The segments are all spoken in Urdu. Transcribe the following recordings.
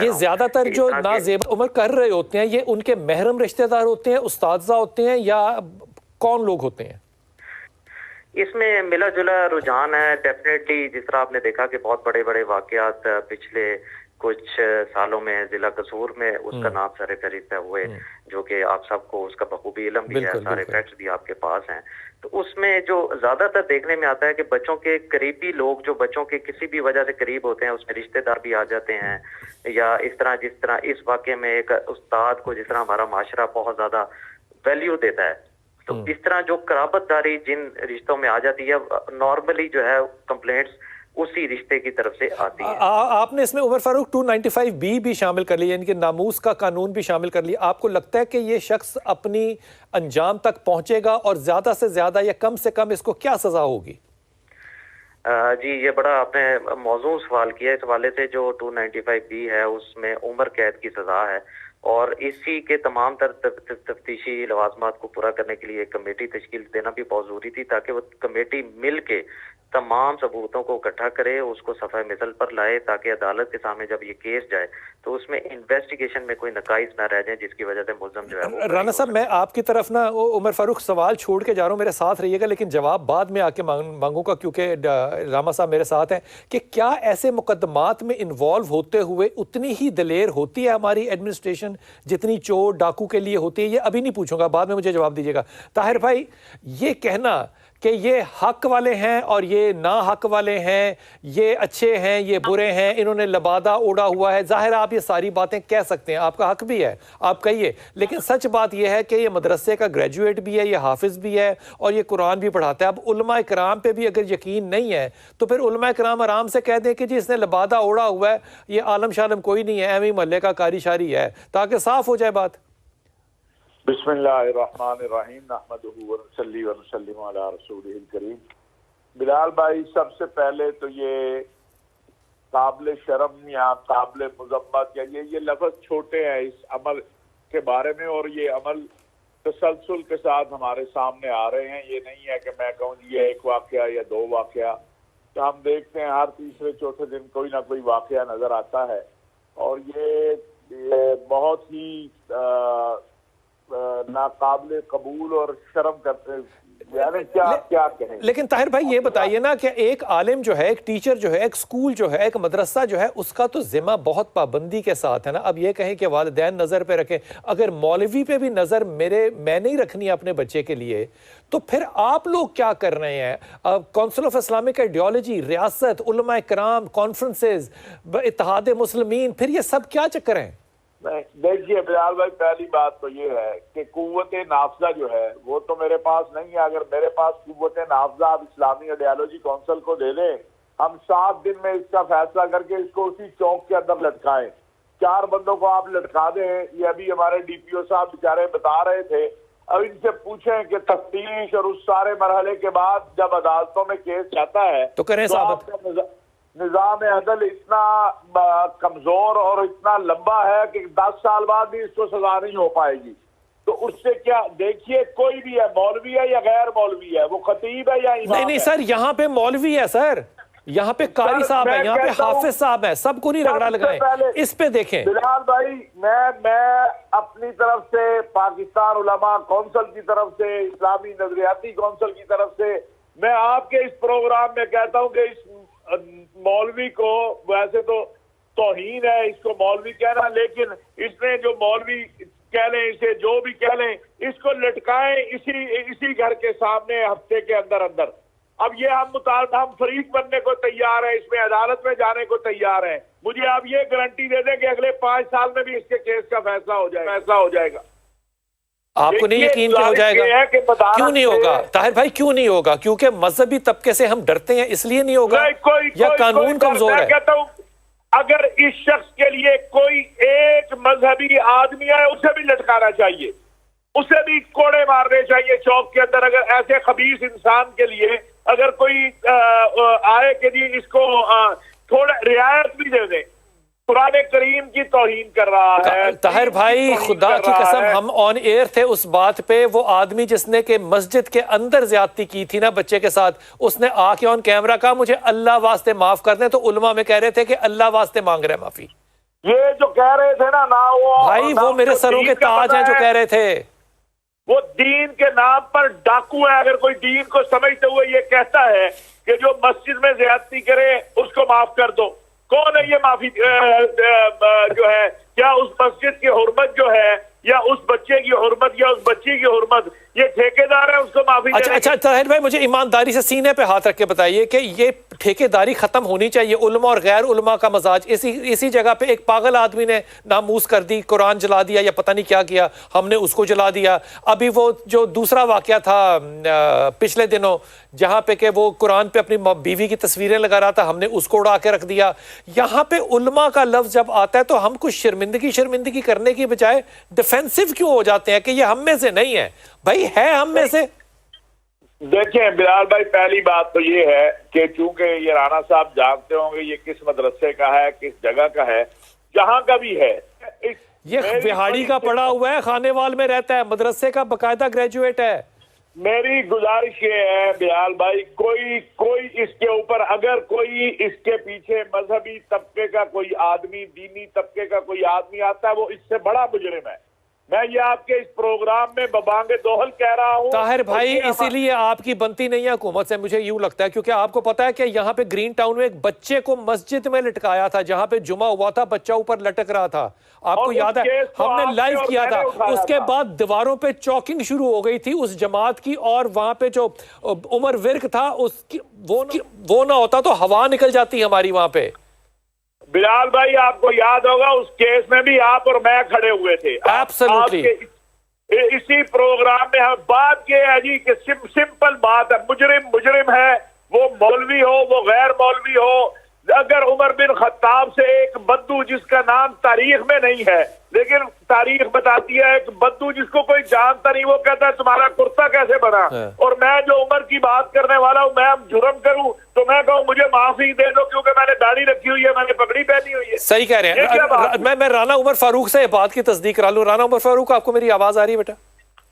یہ زیادہ تر جو نازیب عمر کر رہے ہوتے ہیں یہ ان کے محرم رشتہ دار ہوتے ہیں، استاذہ ہوتے ہیں، یا کون لوگ ہوتے ہیں؟ اس میں ملا جلا رجحان ہے ڈیفینیٹلی. جس طرح آپ نے دیکھا کہ بہت بڑے بڑے واقعات پچھلے کچھ سالوں میں ضلع قصور میں اس کا نام سر فہرست ہوئے، جو کہ آپ سب کو اس کا بخوبی علم بھی ہے، سارے فیکٹس بھی آپ کے پاس ہیں. تو اس میں جو زیادہ تر دیکھنے میں آتا ہے کہ بچوں کے قریبی لوگ جو بچوں کے کسی بھی وجہ سے قریب ہوتے ہیں، اس میں رشتہ دار بھی آ جاتے ہیں، یا اس طرح جس طرح اس واقعے میں ایک استاد کو جس طرح ہمارا معاشرہ بہت زیادہ ویلیو دیتا ہے، تو اس طرح جو قرابت داری جن رشتوں میں آ جاتی ہے نارملی جو ہے کمپلینٹس اسی رشتے کی طرف سے آتی ہے. آپ نے اس میں عمر فاروق 295B بھی شامل کر لیا، یعنی کہ ناموس کا قانون بھی شامل کر لیا. آپ کو لگتا ہے کہ یہ شخص اپنی انجام تک پہنچے گا، اور زیادہ سے زیادہ یا کم سے کم اس کو کیا سزا ہوگی؟ جی یہ بڑا آپ نے موضوع سوال کیا. اس حوالے سے جو 295B ہے اس میں عمر قید کی سزا ہے، اور اسی کے تمام تر تفتیشی لوازمات کو پورا کرنے کے لیے ایک کمیٹی تشکیل دینا بھی بہت ضروری تھی، تاکہ وہ کمیٹی مل کے تمام ثبوتوں کو اکٹھا کرے، اس کو صفحہ مثل پر لائے، تاکہ عدالت کے سامنے جب یہ کیس جائے تو اس میں انویسٹیگیشن میں کوئی نقائص نہ رہ جائیں، جس کی وجہ سے ملزم جو ہے. رانا صاحب میں آپ کی طرف نا عمر فاروق سوال چھوڑ کے جا رہا ہوں، میرے ساتھ رہیے گا، لیکن جواب بعد میں آ کے مانگوں گا کیونکہ راما صاحب میرے ساتھ ہیں. کہ کیا ایسے مقدمات میں انوالو ہوتے ہوئے اتنی ہی دلیر ہوتی ہے ہماری ایڈمنسٹریشن جتنی چور ڈاکو کے لیے ہوتی ہے؟ یہ ابھی نہیں پوچھوں گا، بعد میں مجھے جواب دیجیے گا. طاہر بھائی، یہ کہنا کہ یہ حق والے ہیں اور یہ نا حق والے ہیں، یہ اچھے ہیں یہ برے ہیں، انہوں نے لبادہ اوڑا ہوا ہے، ظاہر آپ یہ ساری باتیں کہہ سکتے ہیں، آپ کا حق بھی ہے، آپ کہیے. لیکن سچ بات یہ ہے کہ یہ مدرسے کا گریجویٹ بھی ہے، یہ حافظ بھی ہے، اور یہ قرآن بھی پڑھاتا ہے. اب علماء کرام پہ بھی اگر یقین نہیں ہے تو پھر علماء کرام آرام سے کہہ دیں کہ جی اس نے لبادہ اوڑا ہوا ہے، یہ عالم شالم کوئی نہیں ہے، ایویں محلے کا کاری شاری ہے، تاکہ صاف ہو جائے بات. بسم اللہ الرحمن الرحیم، نحمدہ ونصلی ونسلم علی رسولہ الکریم. بلال بھائی، سب سے پہلے تو یہ قابل شرم یا قابل مذمت یا یہ لفظ چھوٹے ہیں اس عمل کے بارے میں، اور یہ عمل تسلسل کے ساتھ ہمارے سامنے آ رہے ہیں. یہ نہیں ہے کہ میں کہوں یہ ایک واقعہ یا دو واقعہ، تو ہم دیکھتے ہیں ہر تیسرے چوتھے دن کوئی نہ کوئی واقعہ نظر آتا ہے، اور یہ بہت ہی ناقابل قبول اور شرم کرتے، یعنی کیا کہیں. لیکن طاہر بھائی یہ بتائیے نا کہ ایک عالم جو ہے، ایک ٹیچر جو ہے، ایک سکول جو ہے، ایک مدرسہ جو ہے، اس کا تو ذمہ بہت پابندی کے ساتھ ہے نا. اب یہ کہیں کہ والدین نظر پہ رکھیں، اگر مولوی پہ بھی نظر میں نہیں رکھنی ہے اپنے بچے کے لیے، تو پھر آپ لوگ کیا کر رہے ہیں؟ کونسل آف اسلامک آئیڈیالوجی، ریاست، علماء کرام، کانفرنسز، اتحاد مسلمین، پھر یہ سب کیا چکر ہیں؟ دیکھیے بلال بھائی، پہلی بات تو یہ ہے کہ قوت نافذہ جو ہے وہ تو میرے پاس نہیں ہے. اگر میرے پاس قوت نافذہ آپ اسلامی آئیڈیالوجی کونسل کو دے دیں، ہم 7 دن میں اس کا فیصلہ کر کے اس کو اسی چوک کے اندر لٹکائیں. 4 بندوں کو آپ لٹکا دیں. یہ ابھی ہمارے ڈی پی او صاحب بیچارے بتا رہے تھے، اب ان سے پوچھیں کہ تفتیش اور اس سارے مرحلے کے بعد جب عدالتوں میں کیس جاتا ہے تو کریں ثابت. نظام عدل اتنا کمزور اور اتنا لمبا ہے کہ 10 سال بعد بھی اس کو سزا نہیں ہو پائے گی. تو اس سے کیا، دیکھیے کوئی بھی ہے، مولوی ہے یا غیر مولوی ہے، وہ خطیب ہے یا امام ہے. نہیں سر، یہاں پہ مولوی ہے سر، یہاں پہ قاری صاحب ہے، یہاں پہ حافظ صاحب ہے، سب کو نہیں رگڑا لگائیں. اس پہ دیکھیں بلال بھائی، میں اپنی طرف سے، پاکستان علماء کونسل کی طرف سے، اسلامی نظریاتی کونسل کی طرف سے، میں آپ کے اس پروگرام میں کہتا ہوں کہ اس مولوی کو، ویسے تو توہین ہے اس کو مولوی کہنا، لیکن اس نے جو مولوی کہہ لیں، اسے جو بھی کہہ لیں، اس کو لٹکائیں اسی گھر کے سامنے ہفتے کے اندر. اب یہ ہم فریق بننے کو تیار ہیں، اس میں عدالت میں جانے کو تیار ہیں. مجھے آپ یہ گارنٹی دے دیں کہ اگلے 5 سال میں بھی اس کے کیس کا فیصلہ ہو جائے گا. آپ کو نہیں یقین کہ ہو جائے گا؟ کیوں نہیں ہوگا طاہر بھائی، کیوں نہیں ہوگا؟ کیونکہ مذہبی طبقے سے ہم ڈرتے ہیں اس لیے نہیں ہوگا، یا قانون کمزور ہے؟ کہتا ہوں اگر اس شخص کے لیے کوئی ایک مذہبی آدمی ہے، اسے بھی لٹکانا چاہیے، اسے بھی کوڑے مارنے چاہیے چوک کے اندر. اگر ایسے خبیث انسان کے لیے اگر کوئی آئے کہ جی اس کو تھوڑا رعایت بھی دے دیں، قرآن کریم کی توہین کر رہا ہے. طاہر بھائی خدا کی قسم، ہم آن ایئر تھے اس بات پہ. وہ آدمی جس نے کہ مسجد کے اندر زیادتی کی تھی نا بچے کے ساتھ، اس نے آ کے آن کیمرہ کہا مجھے اللہ واسطے معاف کر دیں، تو علماء میں کہہ رہے تھے کہ اللہ واسطے مانگ رہے معافی. یہ جو کہہ رہے تھے نا بھائی وہ میرے سروں کے تاج ہیں جو کہہ رہے تھے، وہ دین کے نام پر ڈاکو ہے. اگر کوئی دین کو سمجھتے ہوئے یہ کہتا ہے کہ جو مسجد میں زیادتی کرے اس کو معاف کر دو، کون ہے یہ معافی جو ہے؟ کیا اس مسجد کی حرمت جو ہے یا اس بچے کی حرمت یا اس بچی کی حرمت یہ ٹھیکیدار ہے اس کو معافی دینے کی؟ اچھا طاہر بھائی مجھے ایمانداری سے سینے پہ ہاتھ رکھ کے بتائیے کہ یہ ٹھیکیداری ختم ہونی چاہیے. علماء اور غیر علماء کا مزاج اسی جگہ پہ ایک پاگل آدمی نے ناموس کر دی، قرآن جلا دیا یا پتہ نہیں کیا کیا، ہم نے اس کو جلا دیا. ابھی وہ جو دوسرا واقعہ تھا پچھلے دنوں جہاں پہ کہ وہ قرآن پہ اپنی بیوی کی تصویریں لگا رہا تھا، ہم نے اس کو اڑا کے رکھ دیا. یہاں پہ علماء کا لفظ جب آتا ہے تو ہم کچھ شرمندگی کرنے کی بجائے ڈیفینسو کیوں ہو جاتے ہیں کہ یہ ہم میں سے نہیں ہے؟ بھائی ہے ہم میں سے. دیکھیں بلال بھائی، پہلی بات تو یہ ہے کہ چونکہ یہ رانا صاحب جانتے ہوں گے یہ کس مدرسے کا ہے، کس جگہ کا ہے، جہاں کا بھی ہے. یہ بہاڑی کا پڑا ہوا ہے، خانے وال میں رہتا ہے، مدرسے کا باقاعدہ گریجویٹ ہے. میری گزارش یہ ہے بلال بھائی، کوئی اس کے اوپر اگر کوئی اس کے پیچھے مذہبی طبقے کا کوئی آدمی، دینی طبقے کا کوئی آدمی آتا ہے، وہ اس سے بڑا مجرم ہے. میں یہ آپ کے اس پروگرام میں ببانگ دوہل کہہ رہا ہوں. طاہر بھائی اسی لیے آپ کی بنتی نہیں ہے حکومت سے، مجھے یوں لگتا ہے، کیونکہ آپ کو پتا ہے کہ یہاں پہ گرین ٹاؤن میں ایک بچے کو مسجد میں لٹکایا تھا، جہاں پہ جمعہ ہوا تھا، بچہ اوپر لٹک رہا تھا. آپ کو یاد ہے ہم نے لائیو کیا تھا. اس کے بعد دیواروں پہ چوکنگ شروع ہو گئی تھی اس جماعت کی، اور وہاں پہ جو عمر ورک تھا اس کی وہ نہ ہوتا تو ہوا نکل جاتی ہماری وہاں پہ. بلال بھائی آپ کو یاد ہوگا اس کیس میں بھی آپ اور میں کھڑے ہوئے تھے. ایبسلیوٹلی. اسی پروگرام میں ہم بات یہ ہے جی کہ سمپل بات ہے، مجرم ہے، وہ مولوی ہو وہ غیر مولوی ہو. اگر عمر بن خطاب سے ایک بدو جس کا نام تاریخ میں نہیں ہے لیکن تاریخ بتاتی ہے، ایک بدو جس کو کوئی جانتا نہیں، وہ کہتا ہے تمہارا کرتا کیسے بنا، اور میں جو عمر کی بات کرنے والا ہوں میں جرم کروں تو میں کہوں مجھے معافی دے دو کیونکہ میں نے داڑھی رکھی ہوئی ہے، میں نے پگڑی پہنی ہوئی ہے. صحیح کہہ رہے ہیں. میں رانا عمر فاروق سے بات کی تصدیق کرا لوں. رانا عمر فاروق آپ کو میری آواز آ رہی ہے بیٹا؟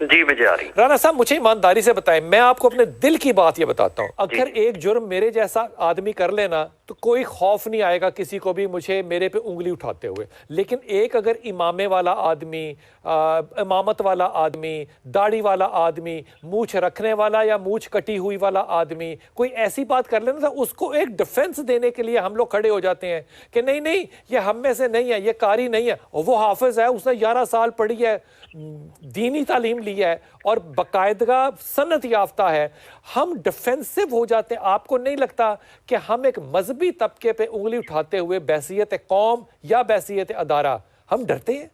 جی مجھے آ رہی. رانا صاحب مجھے ایمانداری سے بتائیں، میں آپ کو اپنے دل کی بات یہ بتاتا ہوں، اگر ایک جرم میرے جیسا آدمی کر لینا تو کوئی خوف نہیں آئے گا کسی کو بھی میرے پہ انگلی اٹھاتے ہوئے. لیکن ایک اگر امامے والا آدمی، امامت والا آدمی، داڑھی والا آدمی، مونچھ رکھنے والا یا مونچھ کٹی ہوئی والا آدمی کوئی ایسی بات کر لینا تو اس کو ایک ڈیفنس دینے کے لیے ہم لوگ کھڑے ہو جاتے ہیں کہ نہیں یہ ہم میں سے نہیں ہے، یہ قاری نہیں ہے، وہ حافظ ہے، اس نے 11 سال پڑھی ہے، دینی تعلیم لی ہے اور باقاعدہ سنت یافتہ ہے. ہم ڈیفینسو ہو جاتے ہیں. آپ کو نہیں لگتا کہ ہم ایک مذہبی طبقے پہ انگلی اٹھاتے ہوئے بحیثیت قوم یا بحیثیت ادارہ ہم ڈرتے ہیں؟